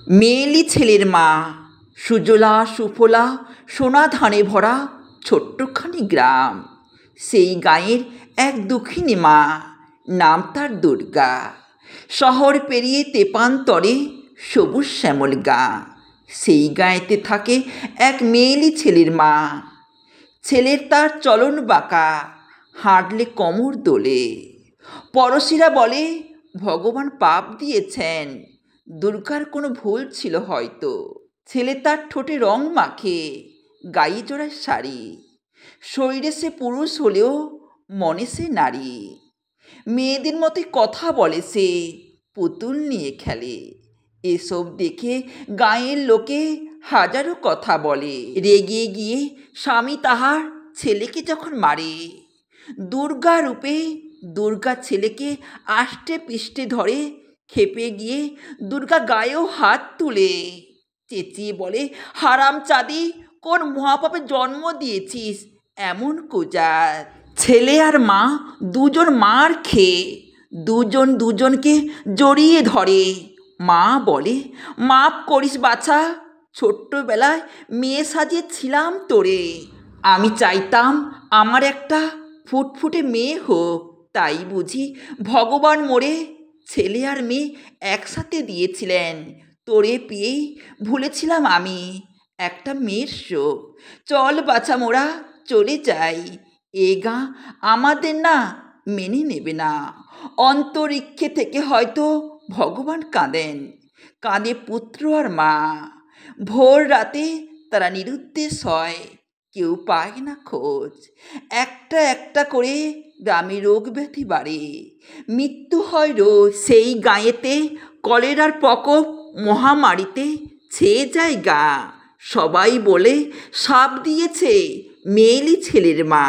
মেয়েলি ছেলের মা, সুজলা সুফলা সোনা ধানে ভরা ছোট্টখানি গ্রাম। সেই গাঁয়ের এক দুঃখিনী মা, নাম তার দুর্গা। শহর পেরিয়ে তেপান্তরে সবুজ শ্যামল গাঁ। সেই গাঁয়েতে থাকে এক মেয়েলি ছেলের মা। ছেলের তার চলন বাঁকা, হাঁটলে কোমর দোলে। পড়শিরা বলে ভগবান পাপ দিয়েছেন, দুর্গার কোনো ভুল ছিল হয়তো। ছেলে তার ঠোঁটে রং মাখে, গায়ে জোড়ায় শাড়ি। শরীরে সে পুরুষ হলেও মনে সে নারী। মেয়েদের মতোই কথা বলে সে, পুতুল নিয়ে খেলে। এসব দেখে গাঁয়ের লোকে হাজারো কথা বলে। রেগে গিয়ে স্বামী তাহার ছেলেকে যখন মারে, দুর্গা রূপে দুর্গা ছেলেকে আষ্টে পিষ্টে ধরে। খেপে গিয়ে দুর্গা গায়েও হাত তুলে চেঁচিয়ে বলে, হারামজাদি, কোন মহাপাপে জন্ম দিয়েছিস এমন কুজাত। ছেলে আর মা দুজন মার খেয়ে দুজন দুজনকে জড়িয়ে ধরে। মা বলে, মাপ করিস বাছা, ছোট্টবেলায় মেয়ে সাজিয়েছিলাম তোরে। আমি চাইতাম আমার একটা ফুটফুটে মেয়ে হোক, তাই বুঝি ভগবান মোরে ছেলে আর মেয়ে একসাথে দিয়েছিলেন। তোরে পেয়েই ভুলেছিলাম আমি একটা মেয়ের শোক। চল বাছা মোরা চলে যাই, এ গাঁ আমাদের না মেনে নেবে না। অন্তরিক্ষে থেকে হয়তো ভগবান কাঁদেন, কাঁদে পুত্র আর মা। ভোর রাতে তারা নিরুদ্দেশ হয়, কেউ পায় না খোঁজ। একটা একটা করে গ্রামে রোগ ব্যাধি বাড়ে, মৃত্যু হয় রোজ। সেই গাঁয়েতে কলেরার প্রকোপ মহামারীতে ছেয়ে যায় গা। সবাই বলে সাপ দিয়েছে মেয়েলি ছেলের মা।